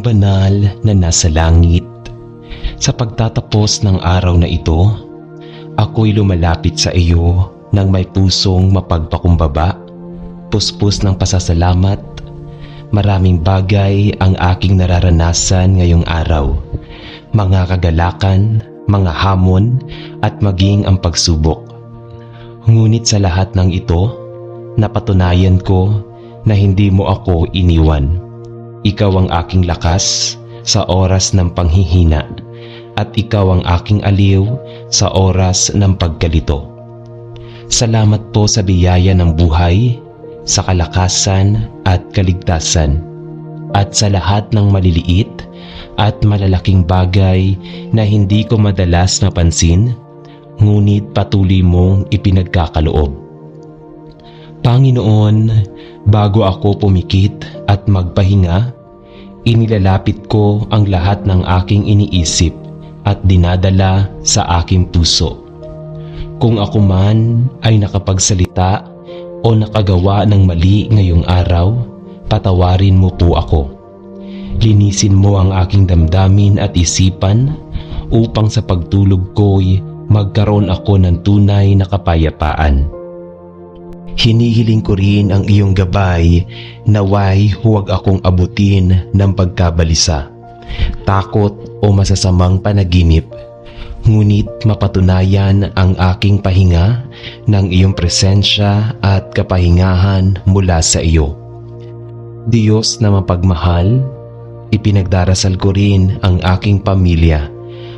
Amang banal na nasa langit, sa pagtatapos ng araw na ito, ako'y lumalapit sa iyo nang may pusong mapagpakumbaba, puspos ng pasasalamat. Maraming bagay ang aking nararanasan ngayong araw, mga kagalakan, mga hamon at maging ang pagsubok. Ngunit sa lahat ng ito, napatunayan ko na hindi mo ako iniwan. Ikaw ang aking lakas sa oras ng panghihina at ikaw ang aking aliw sa oras ng pagkalito. Salamat po sa biyaya ng buhay, sa kalakasan at kaligtasan, at sa lahat ng maliliit at malalaking bagay na hindi ko madalas napansin, ngunit patuloy mong ipinagkakaloob. Panginoon, bago ako pumikit at magpahinga, inilalapit ko ang lahat ng aking iniisip at dinadala sa aking puso. Kung ako man ay nakapagsalita o nakagawa ng mali ngayong araw, patawarin mo po ako. Linisin mo ang aking damdamin at isipan upang sa pagtulog ko'y magkaroon ako ng tunay na kapayapaan. Hinihiling ko rin ang iyong gabay, naway huwag akong abutin ng pagkabalisa, takot o masasamang panaginip, ngunit mapatunayan ang aking pahinga ng iyong presensya at kapahingahan mula sa iyo. Diyos na mapagmahal, ipinagdarasal ko rin ang aking pamilya,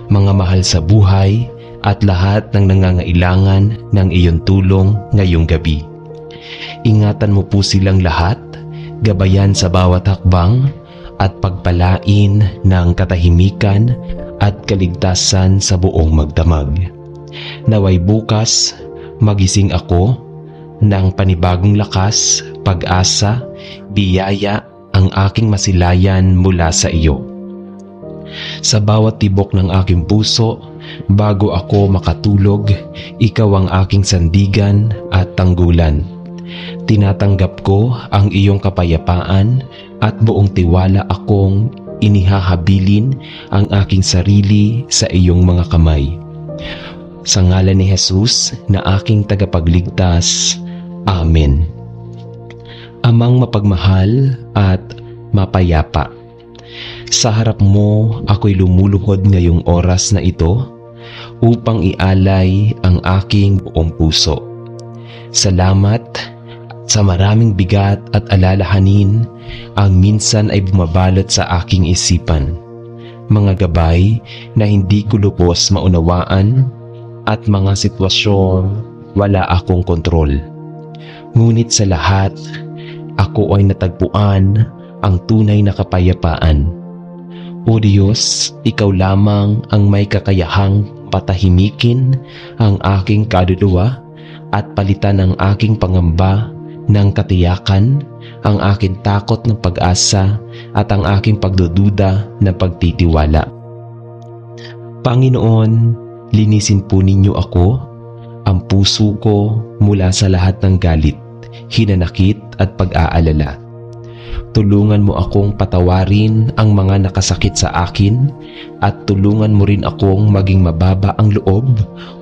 mga mahal sa buhay at lahat ng nangangailangan ng iyong tulong ngayong gabi. Ingatan mo po silang lahat, gabayan sa bawat hakbang at pagpalain ng katahimikan at kaligtasan sa buong magdamag. Naway bukas magising ako ng panibagong lakas, pag-asa, biyaya ang aking masilayan mula sa iyo. Sa bawat tibok ng aking puso, bago ako makatulog, ikaw ang aking sandigan at tanggulan. Tinatanggap ko ang iyong kapayapaan at buong tiwala akong inihahabilin ang aking sarili sa iyong mga kamay. Sa ngalan ni Jesus na aking tagapagligtas. Amen. Amang mapagmahal at mapayapa, sa harap mo ako'y lumuluhod ngayong oras na ito upang ialay ang aking buong puso. Salamat sa maraming bigat at alalahanin ang minsan ay bumabalot sa aking isipan. Mga gabay na hindi ko lubos maunawaan at mga sitwasyon wala akong kontrol. Ngunit sa lahat, ako ay natagpuan ang tunay na kapayapaan. O Diyos, ikaw lamang ang may kakayahang patahimikin ang aking kaluluwa at palitan ang aking pangamba ng katiyakan, ang aking takot ng pag-asa at ang aking pagdududa ng pagtitiwala. Panginoon, linisin po ninyo ako, ang puso ko mula sa lahat ng galit, hinanakit at pag-aalala. Tulungan mo akong patawarin ang mga nakasakit sa akin at tulungan mo rin akong maging mababa ang loob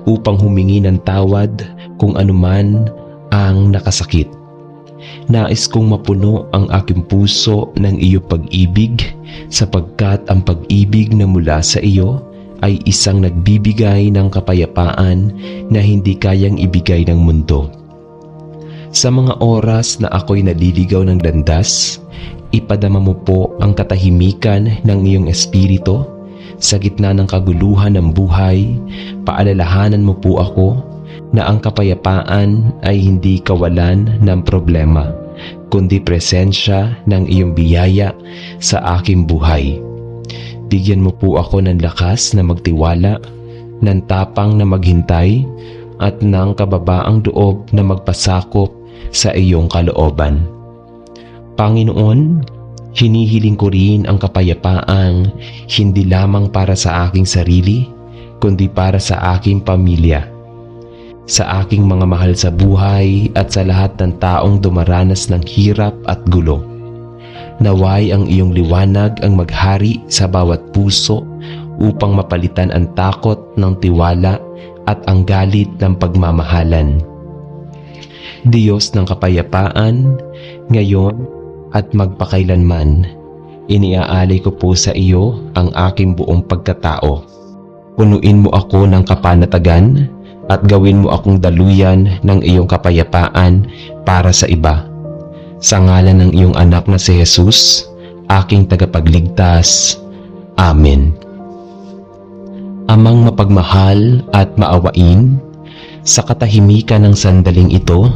upang humingi ng tawad kung anuman ang nakasakit. Nais kong mapuno ang aking puso ng iyong pag-ibig sapagkat ang pag-ibig na mula sa iyo ay isang nagbibigay ng kapayapaan na hindi kayang ibigay ng mundo. Sa mga oras na ako'y naliligaw ng landas, ipadama mo po ang katahimikan ng iyong espiritu sa gitna ng kaguluhan ng buhay. Paalalahanan mo po ako na ang kapayapaan ay hindi kawalan ng problema, kundi presensya ng iyong biyaya sa aking buhay. Bigyan mo po ako ng lakas na magtiwala, ng tapang na maghintay, at ng kababaang loob na magpasakop sa iyong kalooban. Panginoon, hinihiling ko rin ang kapayapaang hindi lamang para sa aking sarili, kundi para sa aking pamilya, sa aking mga mahal sa buhay at sa lahat ng taong dumaranas ng hirap at gulo. Naway ang iyong liwanag ang maghari sa bawat puso upang mapalitan ang takot ng tiwala at ang galit ng pagmamahalan. Diyos ng kapayapaan, ngayon at magpakailanman, iniaalay ko po sa iyo ang aking buong pagkatao. Punuin mo ako ng kapanatagan at gawin mo akong daluyan ng iyong kapayapaan para sa iba. Sa ngalan ng iyong anak na si Jesus, aking tagapagligtas. Amen. Amang mapagmahal at maawain, sa katahimikan ng sandaling ito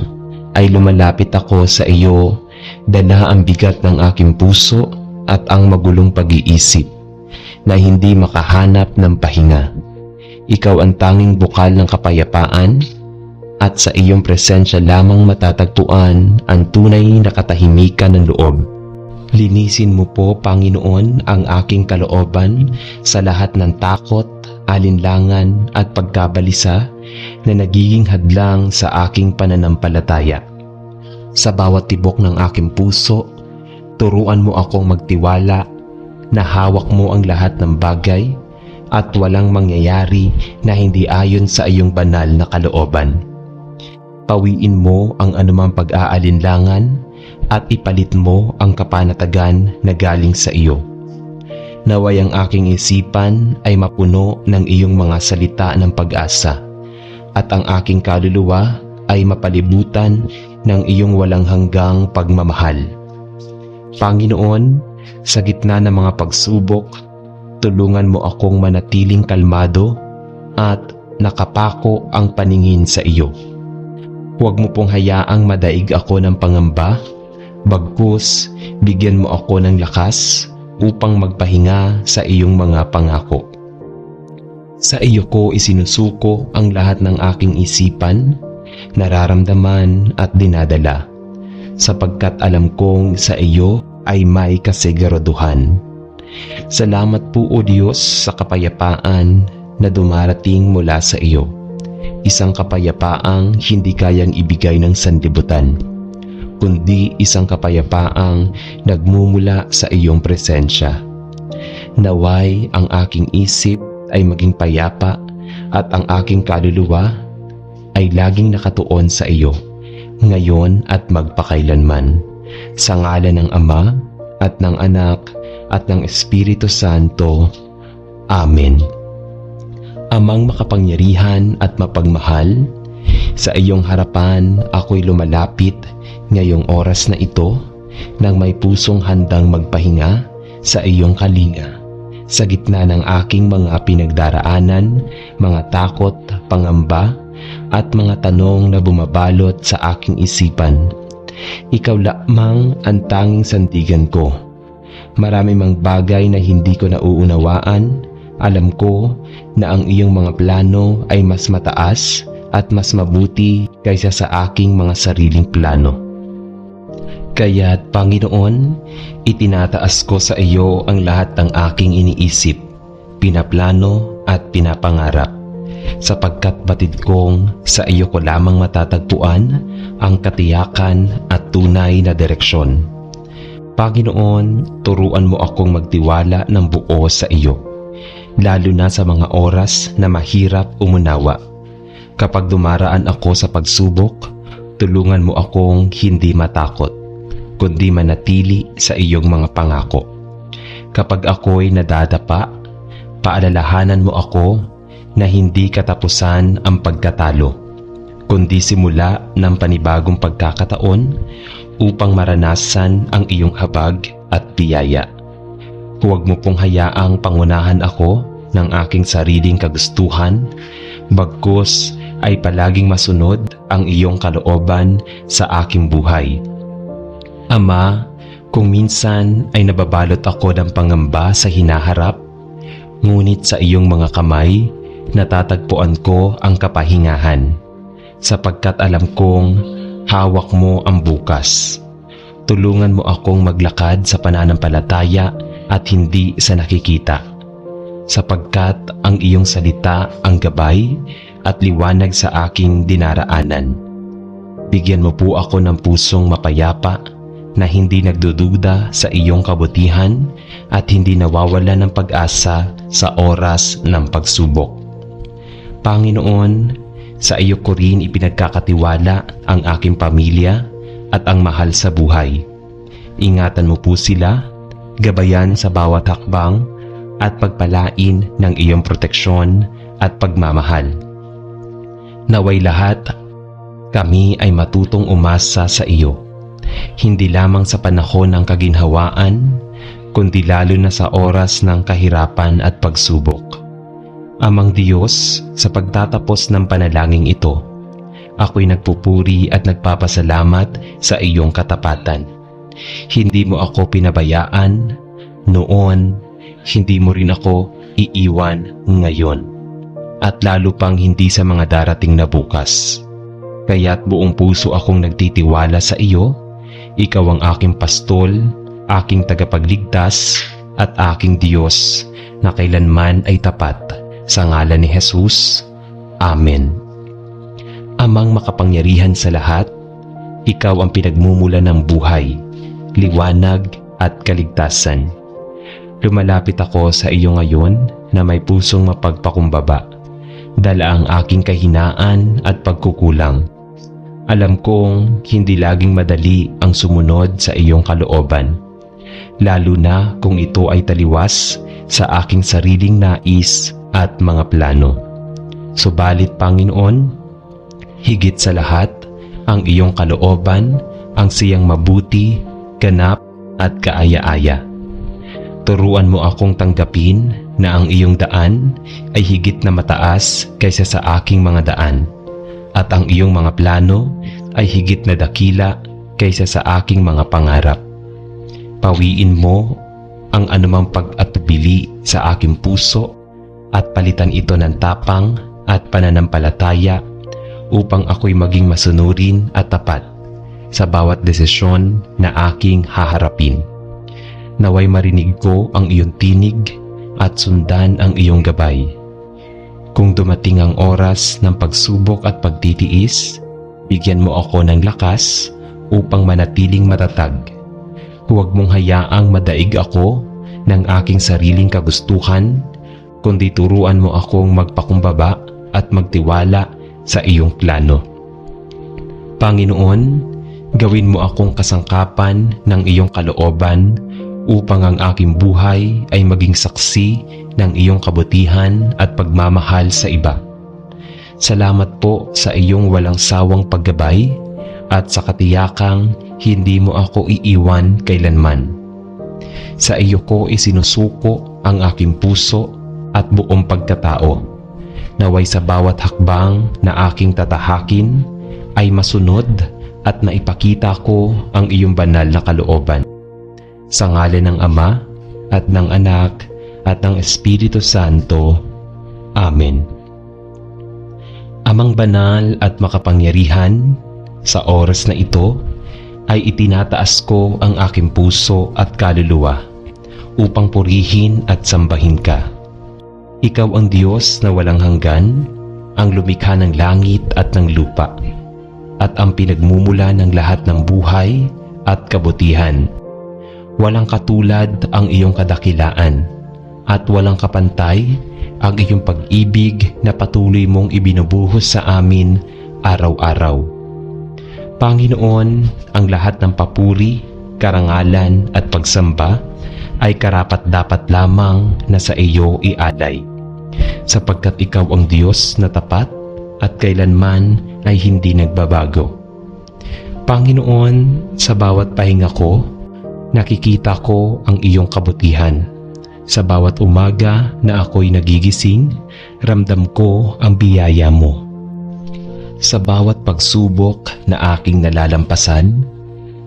ay lumalapit ako sa iyo, dala ang bigat ng aking puso at ang magulong pag-iisip na hindi makahanap ng pahinga. Ikaw ang tanging bukal ng kapayapaan at sa iyong presensya lamang matatagpuan ang tunay na katahimikan ng loob. Linisin mo po, Panginoon, ang aking kalooban sa lahat ng takot, alinlangan at pagkabalisa na nagiging hadlang sa aking pananampalataya. Sa bawat tibok ng aking puso, turuan mo akong magtiwala na hawak mo ang lahat ng bagay at walang mangyayari na hindi ayon sa iyong banal na kalooban. Pawiin mo ang anumang pag-aalinlangan at ipalit mo ang kapanatagan na galing sa iyo. Naway ang aking isipan ay mapuno ng iyong mga salita ng pag-asa at ang aking kaluluwa ay mapalibutan ng iyong walang hanggang pagmamahal. Panginoon, sa gitna ng mga pagsubok, tulungan mo akong manatiling kalmado at nakapako ang paningin sa iyo. Huwag mo pong hayaang madaig ako ng pangamba, bagkus bigyan mo ako ng lakas upang magpahinga sa iyong mga pangako. Sa iyo ko isinusuko ang lahat ng aking isipan, nararamdaman at dinadala, sapagkat alam kong sa iyo ay may kasiguraduhan. Salamat po, O Diyos, sa kapayapaan na dumarating mula sa iyo. Isang kapayapaang hindi kayang ibigay ng sanlibutan, kundi isang kapayapaang nagmumula sa iyong presensya. Naway ang aking isip ay maging payapa at ang aking kaluluwa ay laging nakatuon sa iyo, ngayon at magpakailanman. Sa ngalan ng Ama at ng Anak at ng Espiritu Santo. Amen. Amang makapangyarihan at mapagmahal, sa iyong harapan ako'y lumalapit ngayong oras na ito nang may pusong handang magpahinga sa iyong kalinga. Sa gitna ng aking mga pinagdaraanan, mga takot, pangamba, at mga tanong na bumabalot sa aking isipan, ikaw lamang ang tanging sandigan ko. Marami mang bagay na hindi ko nauunawaan, alam ko na ang iyong mga plano ay mas mataas at mas mabuti kaysa sa aking mga sariling plano. Kaya't Panginoon, itinataas ko sa iyo ang lahat ng aking iniisip, pinaplano at pinapangarap, sapagkat batid kong sa iyo ko lamang matatagpuan ang katiyakan at tunay na direksyon. Panginoon, turuan mo akong magtiwala ng buo sa iyo, lalo na sa mga oras na mahirap umunawa. Kapag dumaraan ako sa pagsubok, tulungan mo akong hindi matakot, kundi manatili sa iyong mga pangako. Kapag ako'y nadadapa, paalalahanan mo ako na hindi katapusan ang pagkatalo, kundi simula ng panibagong pagkakataon upang maranasan ang iyong habag at biyaya. Huwag mo pong hayaang pangunahan ako ng aking sariling kagustuhan, bagkus ay palaging masunod ang iyong kalooban sa aking buhay. Ama, kung minsan ay nababalot ako ng pangamba sa hinaharap, ngunit sa iyong mga kamay, natatagpuan ko ang kapahingahan, sapagkat alam kong hawak mo ang bukas. Tulungan mo akong maglakad sa pananampalataya at hindi sa nakikita, sapagkat ang iyong salita ang gabay at liwanag sa aking dinaraanan. Bigyan mo po ako ng pusong mapayapa na hindi nagdududa sa iyong kabutihan at hindi nawawala ng pag-asa sa oras ng pagsubok. Panginoon, sa iyo ko rin ipinagkakatiwala ang aking pamilya at ang mahal sa buhay. Ingatan mo po sila, gabayan sa bawat hakbang at pagpalain ng iyong proteksyon at pagmamahal. Naway lahat kami ay matutong umasa sa iyo, hindi lamang sa panahon ng kaginhawaan, kundi lalo na sa oras ng kahirapan at pagsubok. Amang Diyos, sa pagtatapos ng panalangin ito, ako'y nagpupuri at nagpapasalamat sa iyong katapatan. Hindi mo ako pinabayaan noon, hindi mo rin ako iiwan ngayon, at lalo pang hindi sa mga darating na bukas. Kaya't buong puso akong nagtitiwala sa iyo. Ikaw ang aking pastol, aking tagapagligtas, at aking Diyos na kailanman ay tapat. Sa ngalan ni Jesus, Amen. Amang makapangyarihan sa lahat, ikaw ang pinagmumula ng buhay, liwanag at kaligtasan. Lumalapit ako sa iyo ngayon na may pusong mapagpakumbaba, dala ang aking kahinaan at pagkukulang. Alam kong hindi laging madali ang sumunod sa iyong kalooban, lalo na kung ito ay taliwas sa aking sariling nais at mga plano. Subalit Panginoon, higit sa lahat, ang iyong kalooban ang siyang mabuti, ganap at kaaya-aya. Turuan mo akong tanggapin na ang iyong daan ay higit na mataas kaysa sa aking mga daan, at ang iyong mga plano ay higit na dakila kaysa sa aking mga pangarap. Pawiin mo ang anumang pag-atubili sa aking puso at palitan ito ng tapang at pananampalataya upang ako'y maging masunurin at tapat sa bawat desisyon na aking haharapin. Naway marinig ko ang iyong tinig at sundan ang iyong gabay. Kung dumating ang oras ng pagsubok at pagtitiis, bigyan mo ako ng lakas upang manatiling matatag. Huwag mong hayaang madaig ako ng aking sariling kagustuhan, kundi turuan mo akong magpakumbaba at magtiwala sa iyong plano. Panginoon, gawin mo akong kasangkapan ng iyong kalooban upang ang aking buhay ay maging saksi ng iyong kabutihan at pagmamahal sa iba. Salamat po sa iyong walang sawang paggabay at sa katiyakang hindi mo ako iiwan kailanman. Sa iyo ko isinusuko ang aking puso at buong pagkatao. Naway sa bawat hakbang na aking tatahakin ay masunod at naipakita ko ang iyong banal na kalooban. Sa ngalan ng Ama at ng Anak at ng Espiritu Santo. Amen. Amang banal at makapangyarihan, sa oras na ito ay itinataas ko ang aking puso at kaluluwa upang purihin at sambahin ka. Ikaw ang Diyos na walang hanggan, ang lumikha ng langit at ng lupa, at ang pinagmumula ng lahat ng buhay at kabutihan. Walang katulad ang iyong kadakilaan, at walang kapantay ang iyong pag-ibig na patuloy mong ibinubuhos sa amin araw-araw. Panginoon, ang lahat ng papuri, karangalan at pagsamba ay karapat-dapat lamang na sa iyo ialay, sapagkat ikaw ang Diyos na tapat at kailanman ay hindi nagbabago. Panginoon, sa bawat pahinga ko, nakikita ko ang iyong kabutihan. Sa bawat umaga na ako'y nagigising, ramdam ko ang biyaya mo. Sa bawat pagsubok na aking nalalampasan,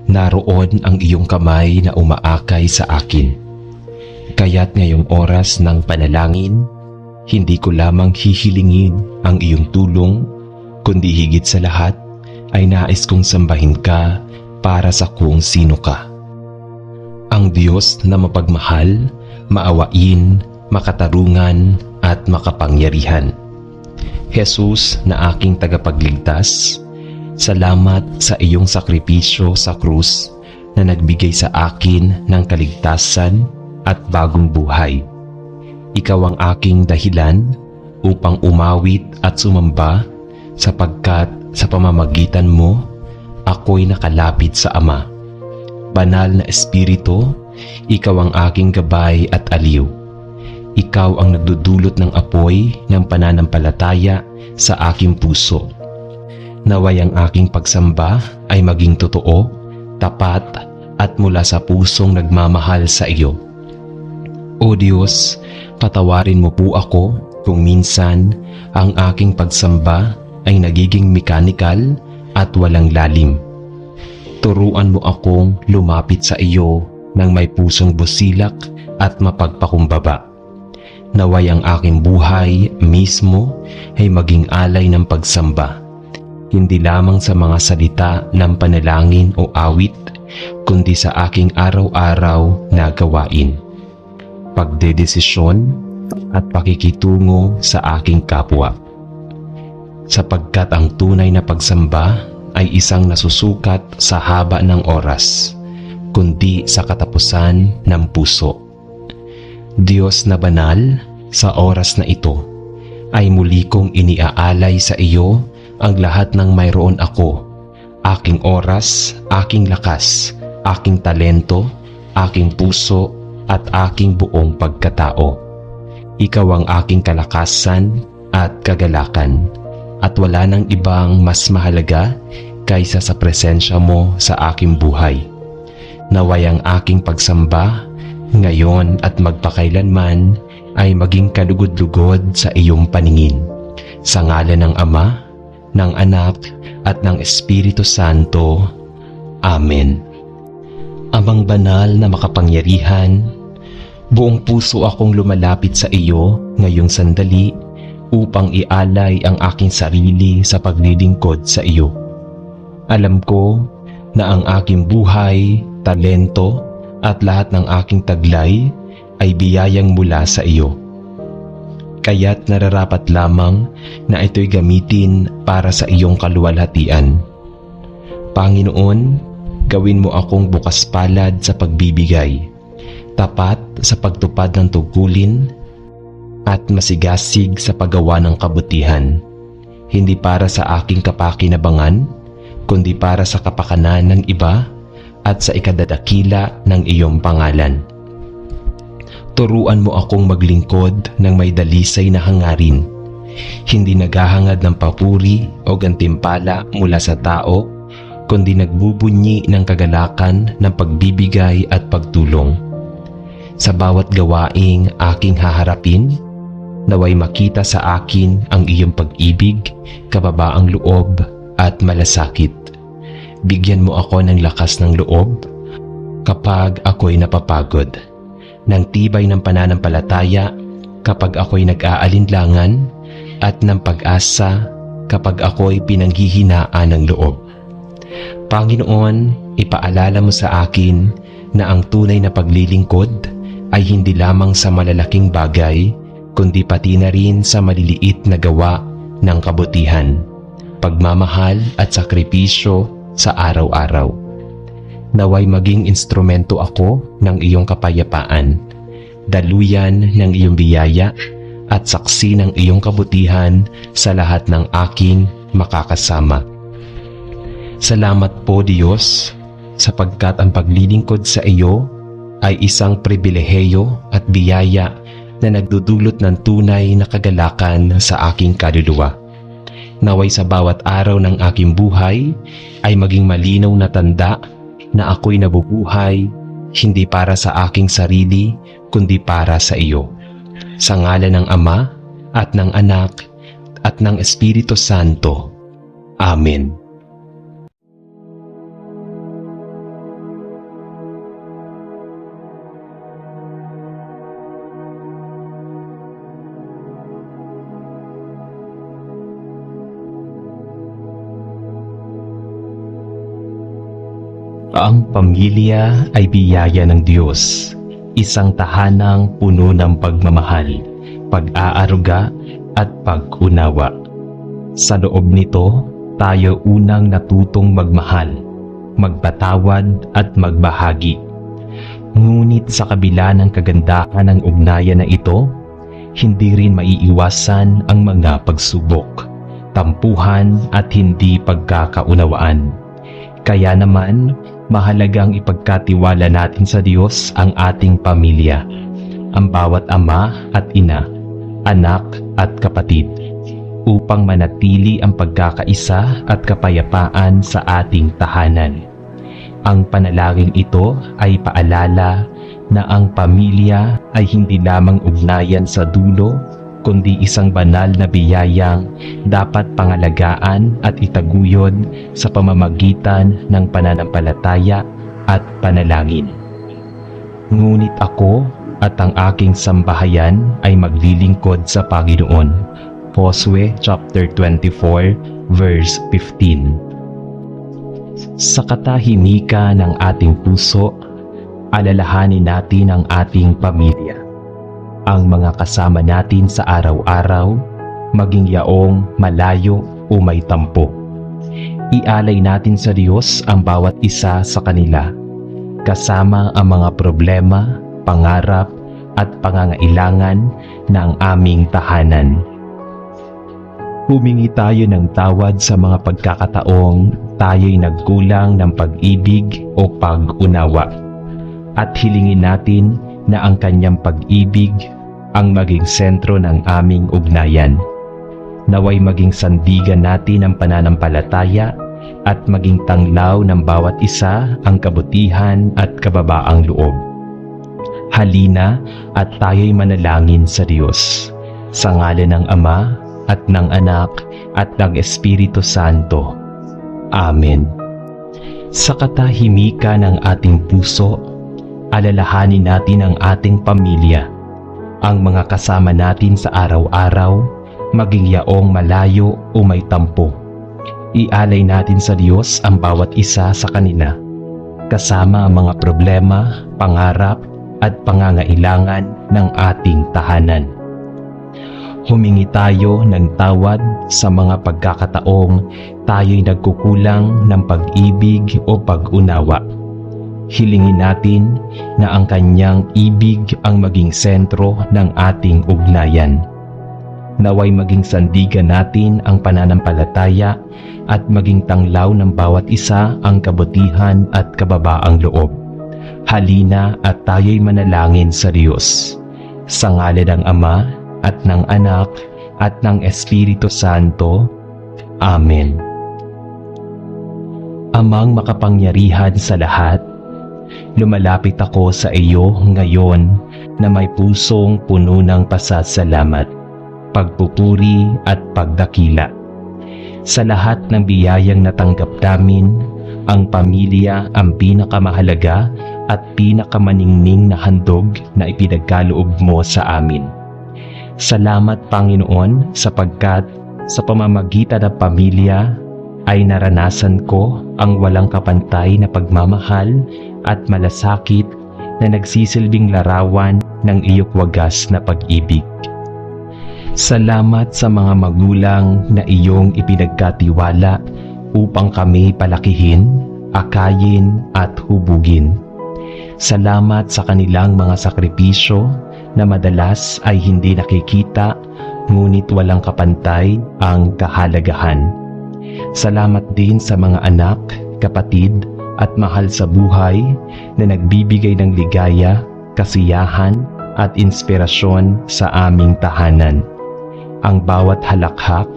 naroon ang iyong kamay na umaakay sa akin. Kaya't ngayong oras ng panalangin, hindi ko lamang hihilingin ang iyong tulong, kundi higit sa lahat ay nais kong sambahin ka para sa kung sino ka. Ang Diyos na mapagmahal, maawain, makatarungan at makapangyarihan. Jesus na aking tagapagligtas, salamat sa iyong sakripisyo sa krus na nagbigay sa akin ng kaligtasan at bagong buhay. Ikaw ang aking dahilan upang umawit at sumamba, sapagkat sa pamamagitan mo, ako'y nakalapit sa Ama. Banal na Espiritu, ikaw ang aking gabay at aliw. Ikaw ang nagdudulot ng apoy ng pananampalataya sa aking puso. Naway ang aking pagsamba ay maging totoo, tapat at mula sa pusong nagmamahal sa iyo. O Diyos, patawarin mo po ako kung minsan ang aking pagsamba ay nagiging mechanical at walang lalim. Turuan mo akong lumapit sa iyo ng may pusong busilak at mapagpakumbaba. Naway ang aking buhay mismo ay maging alay ng pagsamba, hindi lamang sa mga salita ng panalangin o awit, kundi sa aking araw-araw na gawain, pagdedesisyon at pakikitungo sa aking kapwa. Sapagkat ang tunay na pagsamba ay isang nasusukat sa haba ng oras, kundi sa katapusan ng puso. Diyos na banal, sa oras na ito ay muli kong iniaalay sa iyo ang lahat ng mayroon ako, aking oras, aking lakas, aking talento, aking puso at aking buong pagkatao. Ikaw ang aking kalakasan at kagalakan, at wala nang ibang mas mahalaga kaysa sa presensya mo sa aking buhay. Naway ang aking pagsamba ngayon at magpakailanman ay maging kalugod-lugod sa iyong paningin. Sa ngalan ng Ama, ng Anak at ng Espiritu Santo. Amen. Amang banal na makapangyarihan, buong puso akong lumalapit sa iyo ngayong sandali upang ialay ang aking sarili sa paglilingkod sa iyo. Alam ko na ang aking buhay, talento at lahat ng aking taglay ay biyayang mula sa iyo. Kaya't nararapat lamang na ito'y gamitin para sa iyong kaluwalhatian. Panginoon, gawin mo akong bukas palad sa pagbibigay, tapat sa pagtupad ng tungkulin, at masigasig sa paggawa ng kabutihan, hindi para sa aking kapakinabangan, kundi para sa kapakanan ng iba at sa ikadadakila ng iyong pangalan. Turuan mo akong maglingkod ng may dalisay na hangarin, hindi naghahangad ng papuri o gantimpala mula sa tao, kundi nagbubunyi ng kagalakan ng pagbibigay at pagtulong. Sa bawat gawaing aking haharapin, naway makita sa akin ang iyong pag-ibig, kababaang loob at malasakit. Bigyan mo ako ng lakas ng loob kapag ako'y napapagod, ng tibay ng pananampalataya kapag ako'y nag-aalinlangan, at ng pag-asa kapag ako'y pinanghihinaan ng loob. Panginoon, ipaalala mo sa akin na ang tunay na paglilingkod ay hindi lamang sa malalaking bagay, kundi pati na rin sa maliliit na gawa ng kabutihan, pagmamahal at sakripisyo sa araw-araw. Naway maging instrumento ako ng iyong kapayapaan, daluyan ng iyong biyaya at saksi ng iyong kabutihan sa lahat ng aking makakasama. Salamat po Diyos, sapagkat ang paglilingkod sa iyo ay isang pribilehiyo at biyaya na nagdudulot ng tunay na kagalakan sa aking kaluluwa. Naway sa bawat araw ng aking buhay ay maging malinaw na tanda na ako'y nabubuhay hindi para sa aking sarili kundi para sa iyo. Sa ngalan ng Ama at ng Anak at ng Espiritu Santo. Amen. Ang pamilya ay biyaya ng Diyos, isang tahanang puno ng pagmamahal, pag-aaruga at pag-unawa. Sa loob nito, tayo unang natutong magmahal, magpatawad at magbahagi. Ngunit sa kabila ng kagandahan ng ugnayan na ito, hindi rin maiiwasan ang mga pagsubok, tampuhan at hindi pagkakaunawaan. Kaya naman, mahalagang ipagkatiwala natin sa Diyos ang ating pamilya, ang bawat ama at ina, anak at kapatid, upang manatili ang pagkakaisa at kapayapaan sa ating tahanan. Ang panalangin ito ay paalala na ang pamilya ay hindi lamang ugnayan sa dulo, kundi isang banal na biyayang dapat pangalagaan at itaguyod sa pamamagitan ng pananampalataya at panalangin. Ngunit ako at ang aking sambahayan ay maglilingkod sa Panginoon. Josue chapter 24 verse 15. Sa katahimikan ng ating puso, alalahanin natin ang ating pamilya, ang mga kasama natin sa araw-araw, maging yaong malayo o may tampo. Ialay natin sa Diyos ang bawat isa sa kanila, kasama ang mga problema, pangarap at pangangailangan ng aming tahanan. Humingi tayo ng tawad sa mga pagkakataong tayo'y nagkulang ng pag-ibig o pag-unawa, at hilingin natin na ang kanyang pag-ibig ang maging sentro ng aming ugnayan. Naway maging sandigan natin ang pananampalataya at maging tanglaw ng bawat isa ang kabutihan at kababaang loob. Halina at tayo'y manalangin sa Diyos, sa ngalan ng Ama at ng Anak at ng Espiritu Santo. Amen. Sa katahimikan ng ating puso, alalahanin natin ang ating pamilya, ang mga kasama natin sa araw-araw, maging yaong malayo o may tampo. Ialay natin sa Diyos ang bawat isa sa kanila, kasama ang mga problema, pangarap at pangangailangan ng ating tahanan. Humingi tayo ng tawad sa mga pagkakataong tayo'y nagkukulang ng pag-ibig o pag-unawa. Hilingin natin na ang kanyang ibig ang maging sentro ng ating ugnayan. Naway maging sandigan natin ang pananampalataya at maging tanglaw ng bawat isa ang kabutihan at kababaang loob. Halina at tayo'y manalangin sa Diyos, sa ngalan ng Ama at ng Anak at ng Espiritu Santo. Amen. Amang makapangyarihan sa lahat, lumalapit ako sa iyo ngayon na may pusong puno ng pasasalamat, pagpupuri at pagdakila. Sa lahat ng biyayang natanggap namin, ang pamilya ang pinakamahalaga at pinakamaningning na handog na ipinagkaloob mo sa amin. Salamat, Panginoon, sapagkat sa pamamagitan ng pamilya ay naranasan ko ang walang kapantay na pagmamahal at malasakit na nagsisilbing larawan ng iyong wagas na pag-ibig. Salamat sa mga magulang na iyong ipinagkatiwala upang kami palakihin, akayin at hubugin. Salamat sa kanilang mga sakripisyo na madalas ay hindi nakikita, ngunit walang kapantay ang kahalagahan. Salamat din sa mga anak, kapatid at mahal sa buhay na nagbibigay ng ligaya, kasiyahan at inspirasyon sa aming tahanan. Ang bawat halakhak,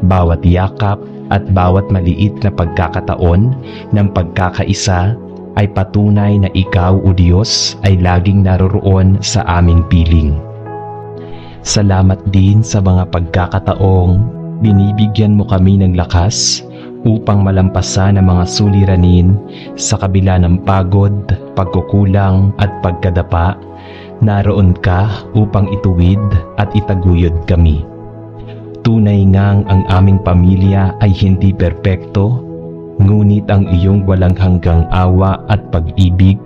bawat yakap at bawat maliit na pagkakataon ng pagkakaisa ay patunay na ikaw, O Diyos, ay laging naroroon sa aming piling. Salamat din sa mga pagkakataong binibigyan mo kami ng lakas upang malampasan ang mga suliranin sa kabila ng pagod, pagkukulang at pagkadapa. Naroon ka upang ituwid at itaguyod kami. Tunay ngang ang aming pamilya ay hindi perpekto, ngunit ang iyong walang hanggang awa at pag-ibig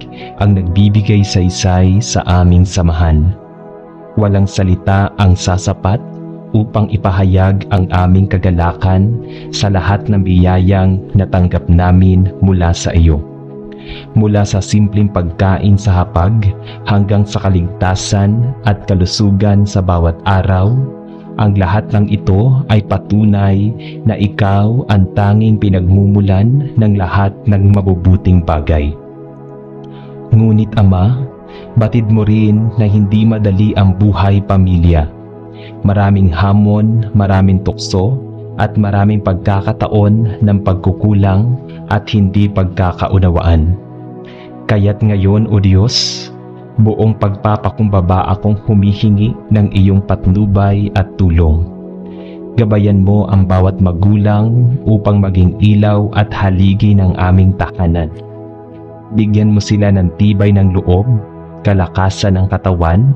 ang nagbibigay saysay sa aming samahan. Walang salita ang sasapat upang ipahayag ang aming kagalakan sa lahat ng biyayang natanggap namin mula sa iyo. Mula sa simpleng pagkain sa hapag hanggang sa kaligtasan at kalusugan sa bawat araw, ang lahat ng ito ay patunay na ikaw ang tanging pinagmumulan ng lahat ng mabubuting bagay. Ngunit Ama, batid mo rin na hindi madali ang buhay pamilya. Maraming hamon, maraming tukso, at maraming pagkakataon ng pagkukulang at hindi pagkakaunawaan. Kaya't ngayon, O Diyos, buong pagpapakumbaba akong humihingi ng iyong patnubay at tulong. Gabayan mo ang bawat magulang upang maging ilaw at haligi ng aming tahanan. Bigyan mo sila ng tibay ng loob, kalakasan ng katawan,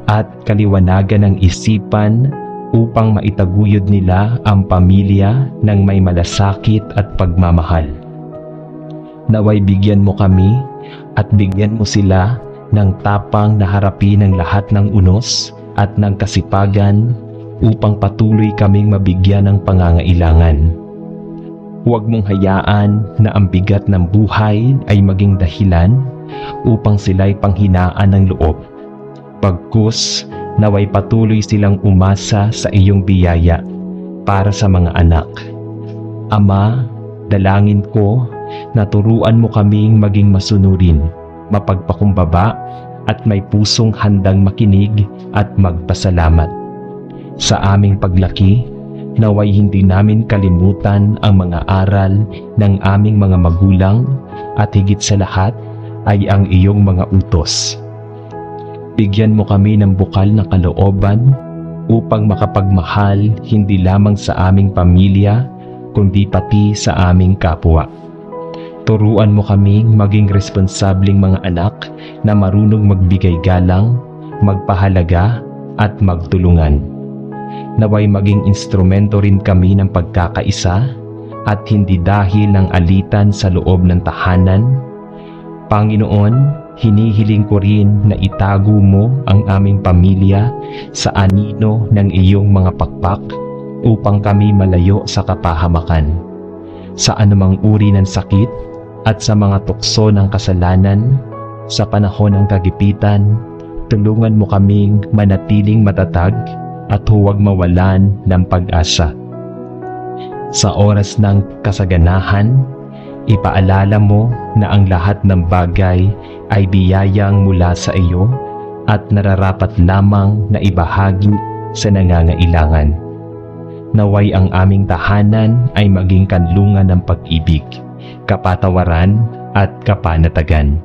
at kaliwanagan ng isipan upang maitaguyod nila ang pamilya ng may malasakit at pagmamahal. Naway bigyan mo kami at bigyan mo sila ng tapang na harapin ang lahat ng unos at ng kasipagan upang patuloy kaming mabigyan ng pangangailangan. Huwag mong hayaan na ang bigat ng buhay ay maging dahilan upang sila'y panghinaan ng loob. Bagkus, naway patuloy silang umasa sa iyong biyaya para sa mga anak. Ama, dalangin ko na turuan mo kaming maging masunurin, mapagpakumbaba at may pusong handang makinig at magpasalamat. Sa aming paglaki, naway hindi namin kalimutan ang mga aral ng aming mga magulang at higit sa lahat ay ang iyong mga utos. Bigyan mo kami ng bukal na kalooban upang makapagmahal hindi lamang sa aming pamilya kundi pati sa aming kapwa. Turuan mo kaming maging responsableng mga anak na marunong magbigay galang, magpahalaga at magtulungan. Naway maging instrumento rin kami ng pagkakaisa at hindi dahil ng alitan sa loob ng tahanan. Panginoon, hinihiling ko rin na itago mo ang aming pamilya sa anino ng iyong mga pakpak upang kami malayo sa kapahamakan. Sa anumang uri ng sakit at sa mga tukso ng kasalanan, sa panahon ng kagipitan, tulungan mo kaming manatiling matatag at huwag mawalan ng pag-asa. Sa oras ng kasaganahan, ipaalala mo na ang lahat ng bagay ay biyayang mula sa iyo at nararapat lamang na ibahagi sa nangangailangan. Naway ang aming tahanan ay maging kanlungan ng pag-ibig, kapatawaran at kapanatagan.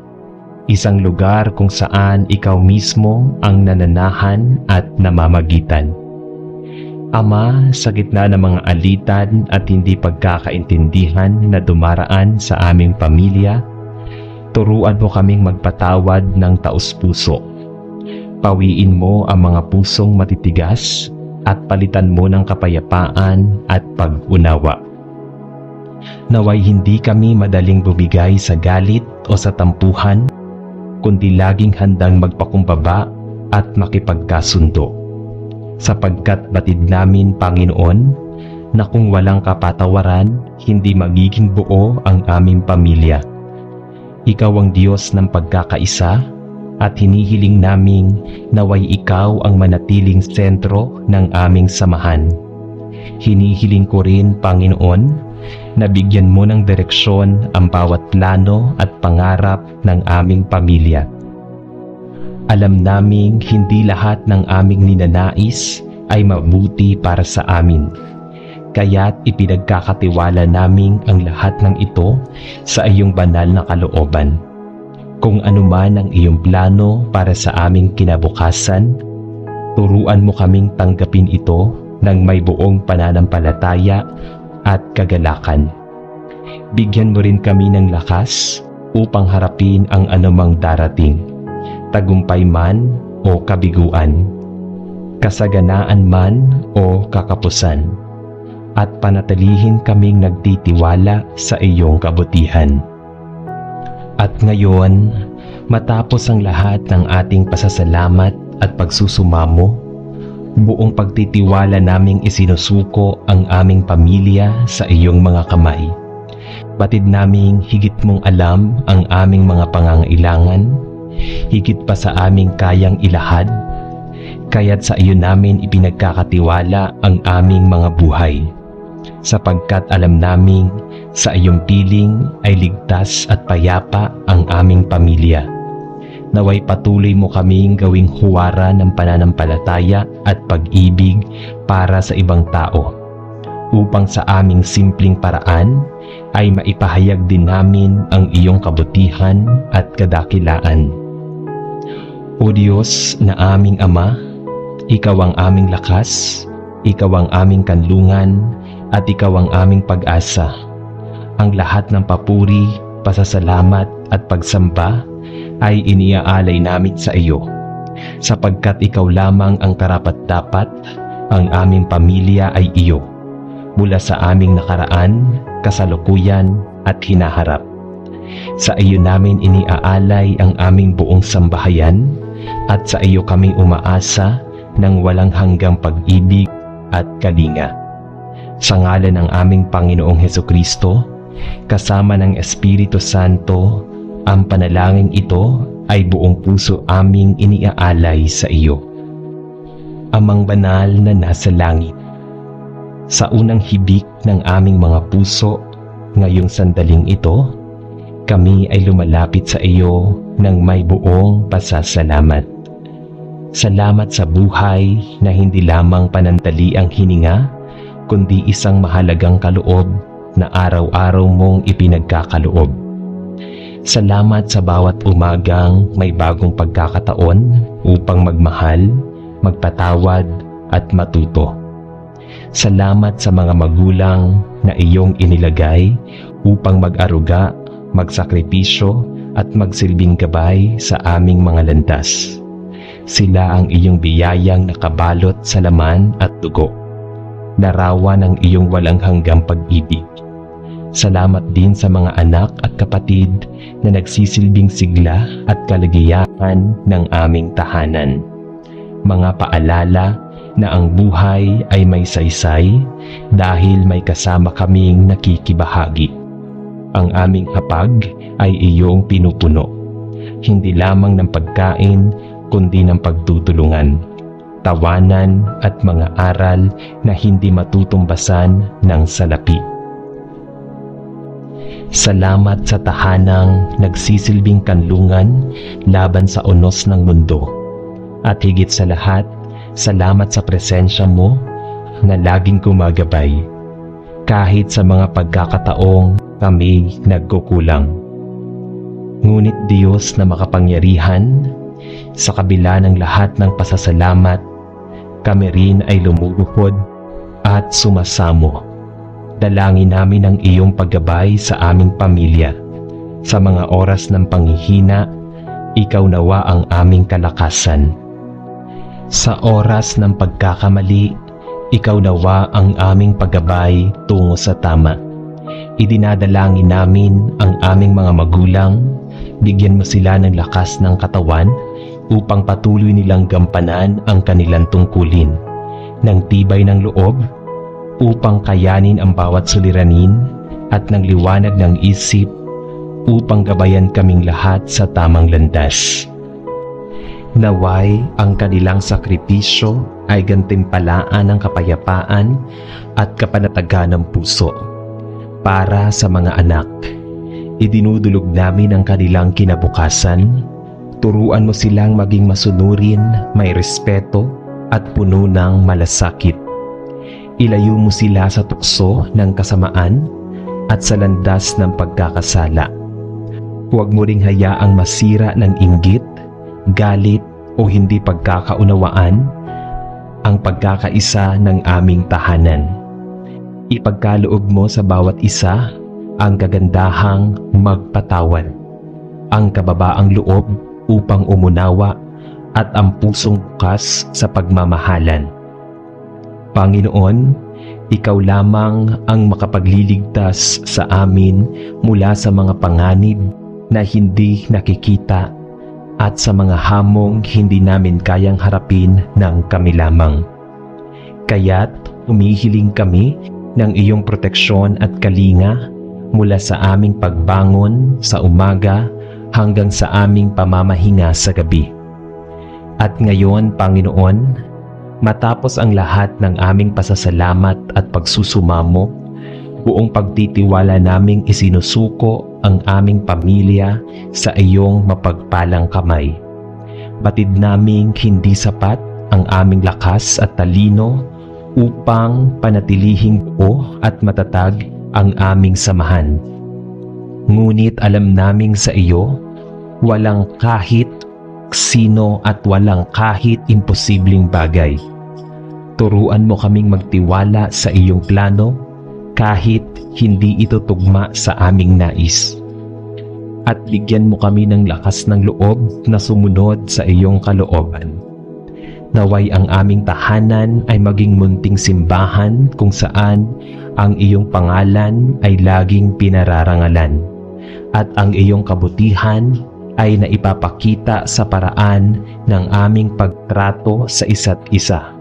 Isang lugar kung saan ikaw mismo ang nananahan at namamagitan. Ama, sa gitna ng mga alitan at hindi pagkakaintindihan na dumaraan sa aming pamilya, turuan mo kaming magpatawad ng taos-puso. Pawiin mo ang mga pusong matitigas at palitan mo ng kapayapaan at pag-unawa. Naway hindi kami madaling bumigay sa galit o sa tampuhan, kundi laging handang magpakumbaba at makipagkasundo. Sapagkat batid namin, Panginoon, na kung walang kapatawaran, hindi magiging buo ang aming pamilya. Ikaw ang Diyos ng pagkakaisa at hinihiling naming naway ikaw ang manatiling sentro ng aming samahan. Hinihiling ko rin, Panginoon, na bigyan mo ng direksyon ang bawat plano at pangarap ng aming pamilya. Alam naming hindi lahat ng aming ninanais ay mabuti para sa amin. Kaya't ipinagkakatiwala naming ang lahat ng ito sa iyong banal na kalooban. Kung anuman ang iyong plano para sa aming kinabukasan, turuan mo kaming tanggapin ito ng may buong pananampalataya at kagalakan. Bigyan mo rin kami ng lakas upang harapin ang anumang darating, tagumpay man o kabiguan, kasaganaan man o kakapusan, at panatilihin kaming nagtitiwala sa iyong kabutihan. At ngayon, matapos ang lahat ng ating pasasalamat at pagsusumamo, Buong pagtitiwala naming isinusuko ang aming pamilya sa iyong mga kamay. Batid naming higit mong alam ang aming mga pangangailangan, higit pa sa aming kayang ilahad, kaya't sa iyo namin ipinagkakatiwala ang aming mga buhay. Sapagkat alam naming sa iyong piling ay ligtas at payapa ang aming pamilya. Naway patuloy mo kaming gawing huwara ng pananampalataya at pag-ibig para sa ibang tao, upang sa aming simpleng paraan ay maipahayag din namin ang iyong kabutihan at kadakilaan. O Diyos na aming Ama, Ikaw ang aming lakas, Ikaw ang aming kanlungan, at Ikaw ang aming pag-asa. Ang lahat ng papuri, pasasalamat at pagsamba ay iniaalay namin sa iyo, sapagkat ikaw lamang ang karapat-dapat, ang aming pamilya ay iyo, mula sa aming nakaraan, kasalukuyan at hinaharap. Sa iyo namin iniaalay ang aming buong sambahayan, at sa iyo kami umaasa ng walang hanggang pag-ibig at kalinga. Sa ngalan ng aming Panginoong Hesukristo, kasama ng Espiritu Santo, ang panalangin ito ay buong puso aming iniaalay sa iyo. Amang banal na nasa langit, sa unang hibik ng aming mga puso, ngayong sandaling ito, kami ay lumalapit sa iyo ng may buong pasasalamat. Salamat sa buhay na hindi lamang panandali ang hininga, kundi isang mahalagang kaloob na araw-araw mong ipinagkakaloob. Salamat sa bawat umagang may bagong pagkakataon upang magmahal, magpatawad at matuto. Salamat sa mga magulang na iyong inilagay upang mag-aruga, magsakripisyo at magsilbing gabay sa aming mga landas. Sila ang iyong biyayang nakabalot sa laman at dugo, larawan ng iyong walang hanggang pag-ibig. Salamat din sa mga anak at kapatid na nagsisilbing sigla at kaligayahan ng aming tahanan. Mga paalala na ang buhay ay may saysay dahil may kasama kaming nakikibahagi. Ang aming hapag ay iyong pinupuno, hindi lamang ng pagkain kundi ng pagtutulungan, tawanan at mga aral na hindi matutumbasan ng salapi. Salamat sa tahanang nagsisilbing kanlungan laban sa unos ng mundo. At higit sa lahat, salamat sa presensya mo na laging gumagabay, kahit sa mga pagkakataong kami nagkukulang. Ngunit Diyos na makapangyarihan, sa kabila ng lahat ng pasasalamat, kami rin ay lumuluhod at sumasamo. Dalangin namin ang iyong paggabay sa aming pamilya. Sa mga oras ng panghihina, ikaw nawa ang aming kalakasan. Sa oras ng pagkakamali, ikaw nawa ang aming paggabay tungo sa tama. Idinadalangin namin ang aming mga magulang, bigyan mo sila ng lakas ng katawan upang patuloy nilang gampanan ang kanilang tungkulin, ng tibay ng loob, upang kayanin ang bawat suliranin at ng liwanag ng isip upang gabayan kaming lahat sa tamang landas. Naway ang kanilang sakripisyo ay gantimpalaan ng kapayapaan at kapanatagan ng puso. Para sa mga anak, idinudulog namin ang kanilang kinabukasan. Turuan mo silang maging masunurin, may respeto at puno ng malasakit. Ilayo mo sila sa tukso ng kasamaan at sa landas ng pagkakasala. Huwag mo ring hayaang masira ng inggit, galit o hindi pagkakaunawaan ang pagkakaisa ng aming tahanan. Ipagkaloob mo sa bawat isa ang kagandahang magpatawad, ang kababaang loob upang umunawa at ang pusong bukas sa pagmamahalan. Panginoon, ikaw lamang ang makapagliligtas sa amin mula sa mga panganib na hindi nakikita at sa mga hamong hindi namin kayang harapin ng kami lamang. Kaya't humihiling kami ng iyong proteksyon at kalinga mula sa aming pagbangon sa umaga hanggang sa aming pamamahinga sa gabi. At ngayon, Panginoon, matapos ang lahat ng aming pasasalamat at pagsusumamo, buong pagtitiwala naming isinusuko ang aming pamilya sa iyong mapagpalang kamay. Batid naming hindi sapat ang aming lakas at talino upang panatilihing buo at matatag ang aming samahan. Ngunit alam naming sa iyo, walang kahit sino at walang kahit imposibleng bagay. Turuan mo kaming magtiwala sa iyong plano kahit hindi ito tugma sa aming nais. At bigyan mo kami ng lakas ng loob na sumunod sa iyong kalooban. Naway ang aming tahanan ay maging munting simbahan kung saan ang iyong pangalan ay laging pinararangalan at ang iyong kabutihan ay naipapakita sa paraan ng aming pagtrato sa isa't isa.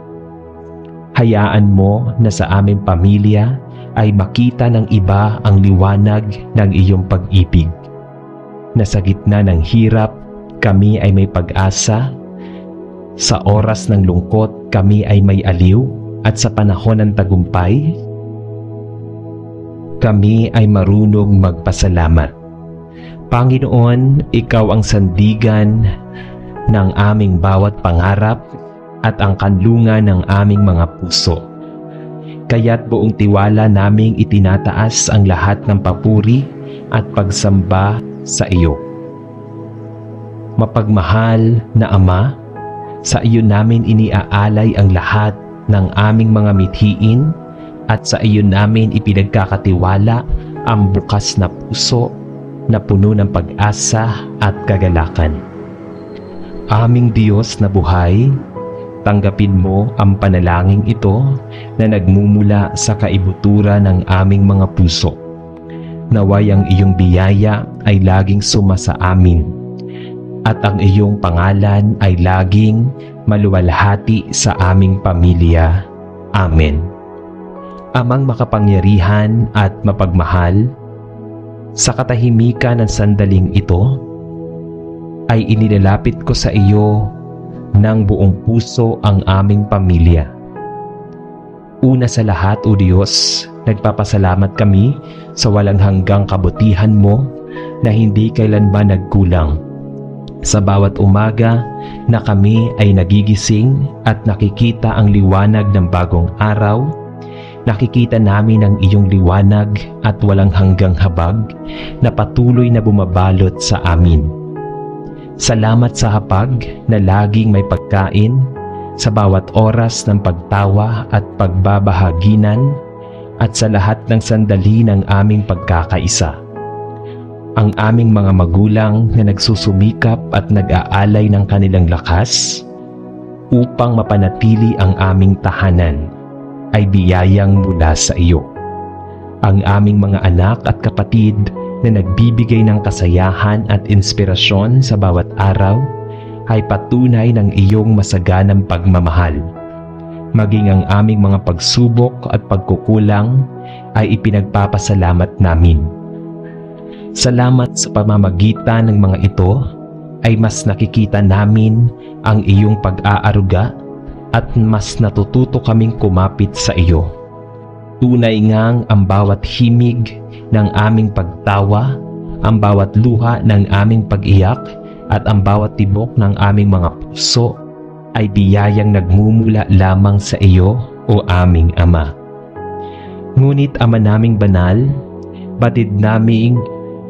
Hayaan mo na sa aming pamilya ay makita ng iba ang liwanag ng iyong pag-ibig. Na sa gitna ng hirap, kami ay may pag-asa. Sa oras ng lungkot, kami ay may aliw. At sa panahon ng tagumpay, kami ay marunong magpasalamat. Panginoon, ikaw ang sandigan ng aming bawat pangarap at ang kanlungan ng aming mga puso. Kaya't buong tiwala naming itinataas ang lahat ng papuri at pagsamba sa iyo. Mapagmahal na Ama, sa iyo namin iniaalay ang lahat ng aming mga mithiin at sa iyo namin ipinagkakatiwala ang bukas na puso na puno ng pag-asa at kagalakan. Aming Diyos na buhay, tanggapin mo ang panalangin ito na nagmumula sa kaibutura ng aming mga puso. Naway ang iyong biyaya ay laging suma sa amin at ang iyong pangalan ay laging maluwalhati sa aming pamilya. Amen. Amang makapangyarihan at mapagmahal, sa katahimikan ng sandaling ito ay inilalapit ko sa iyo ng buong puso ang aming pamilya. Una sa lahat, O Diyos, nagpapasalamat kami sa walang hanggang kabutihan mo na hindi kailanman nagkulang. Sa bawat umaga na kami ay nagigising at nakikita ang liwanag ng bagong araw, nakikita namin ang iyong liwanag at walang hanggang habag na patuloy na bumabalot sa amin. Salamat sa hapag na laging may pagkain, sa bawat oras ng pagtawa at pagbabahaginan, at sa lahat ng sandali ng aming pagkakaisa. Ang aming mga magulang na nagsusumikap at nag-aalay ng kanilang lakas upang mapanatili ang aming tahanan ay biyayang mula sa iyo. Ang aming mga anak at kapatid na nagbibigay ng kasayahan at inspirasyon sa bawat araw ay patunay ng iyong masaganang pagmamahal. Maging ang aming mga pagsubok at pagkukulang ay ipinagpapasalamat namin. Salamat sa pamamagitan ng mga ito ay mas nakikita namin ang iyong pag-aaruga at mas natututo kaming kumapit sa iyo. Tunay ngang ang bawat himig ng aming pagtawa, ang bawat luha ng aming pag-iyak, at ang bawat tibok ng aming mga puso ay biyayang nagmumula lamang sa iyo, O aming Ama. Ngunit Ama naming banal, batid naming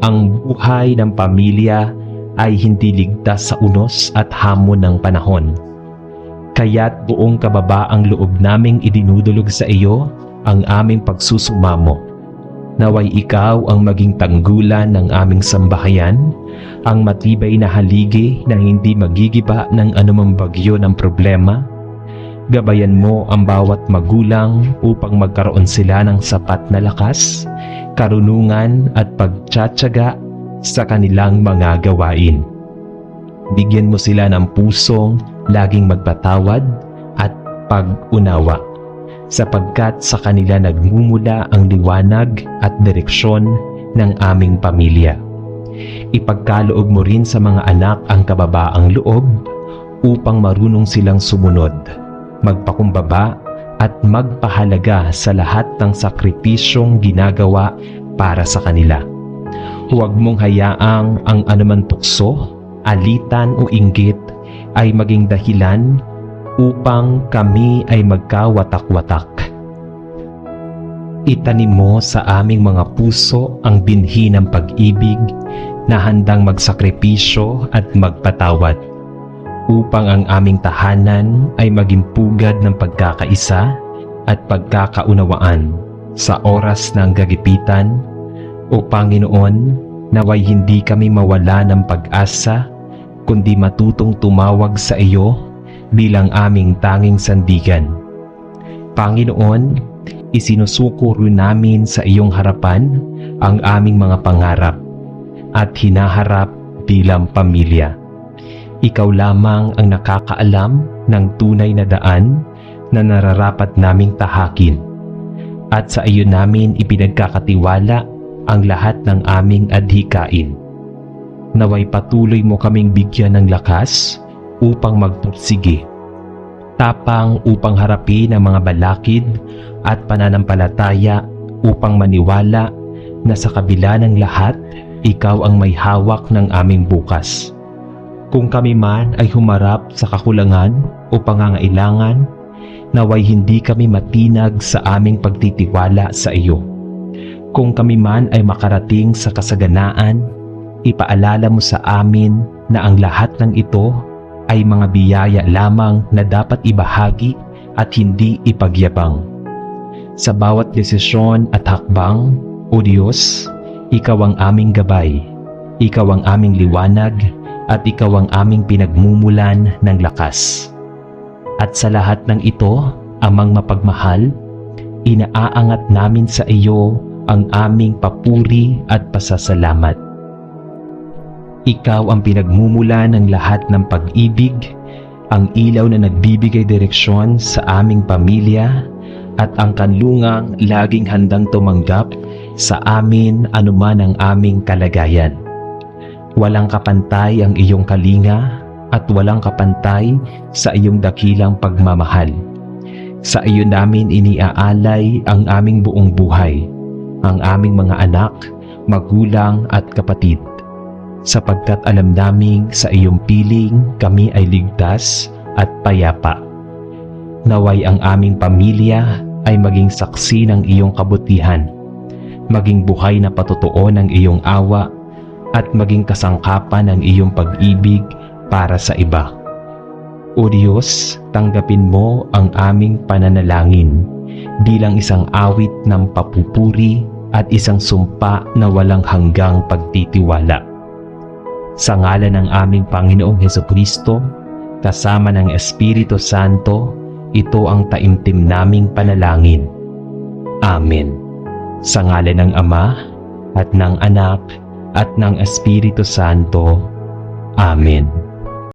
ang buhay ng pamilya ay hindi ligtas sa unos at hamon ng panahon. Kaya't buong kababaang loob naming idinudulog sa iyo ang aming pagsusumamo. Naway ikaw ang maging tanggulan ng aming sambahayan, ang matibay na haligi na hindi magigiba ng anumang bagyo ng problema. Gabayan mo ang bawat magulang upang magkaroon sila ng sapat na lakas, karunungan at pagtsatsaga sa kanilang mga gawain. Bigyan mo sila ng pusong laging magpatawad at pag-unawa. sapagkat sa kanila nagmumula ang liwanag at direksyon ng aming pamilya. Ipagkaloob mo rin sa mga anak ang kababaang loob upang marunong silang sumunod, magpakumbaba at magpahalaga sa lahat ng sakripisyong ginagawa para sa kanila. Huwag mong hayaang ang anuman tukso, alitan o inggit ay maging dahilan upang kami ay magkawatak-watak. Itanim mo sa aming mga puso ang binhi ng pag-ibig na handang magsakripisyo at magpatawad, upang ang aming tahanan ay maging pugad ng pagkakaisa at pagkakaunawaan sa oras ng gagipitan. O Panginoon, naway hindi kami mawala ng pag-asa, kundi matutong tumawag sa iyo bilang aming tanging sandigan. Panginoon, isinusuko rin namin sa iyong harapan ang aming mga pangarap at hinaharap bilang pamilya. Ikaw lamang ang nakakaalam ng tunay na daan na nararapat naming tahakin, at sa iyo namin ipinagkakatiwala ang lahat ng aming adhikain. Naway patuloy mo kaming bigyan ng lakas upang magpursige, tapang upang harapin ang mga balakid at pananampalataya upang maniwala na sa kabila ng lahat, ikaw ang may hawak ng aming bukas. Kung kami man ay humarap sa kakulangan o pangangailangan, naway hindi kami matinag sa aming pagtitiwala sa iyo. Kung kami man ay makarating sa kasaganaan, ipaalala mo sa amin na ang lahat ng ito ay mga biyaya lamang na dapat ibahagi at hindi ipagyabang. Sa bawat desisyon at hakbang, O Diyos, ikaw ang aming gabay, ikaw ang aming liwanag, at ikaw ang aming pinagmumulan ng lakas. At sa lahat ng ito, Amang mapagmahal, inaaangat namin sa iyo ang aming papuri at pasasalamat. Ikaw ang pinagmumulan ng lahat ng pag-ibig, ang ilaw na nagbibigay direksyon sa aming pamilya, at ang kanlungang laging handang tumanggap sa amin anuman ang aming kalagayan. Walang kapantay ang iyong kalinga at walang kapantay sa iyong dakilang pagmamahal. Sa iyo namin iniaalay ang aming buong buhay, ang aming mga anak, magulang at kapatid, sapagkat alam naming sa iyong piling kami ay ligtas at payapa. Naway ang aming pamilya ay maging saksi ng iyong kabutihan, maging buhay na patotoo ng iyong awa, at maging kasangkapan ng iyong pag-ibig para sa iba. O Diyos, tanggapin mo ang aming pananalangin bilang isang awit ng papupuri at isang sumpa na walang hanggang pagtitiwala. Sa ngalan ng aming Panginoong Hesukristo, kasama ng Espiritu Santo, ito ang taimtim naming panalangin. Amen. Sa ngalan ng Ama, at ng Anak, at ng Espiritu Santo. Amen.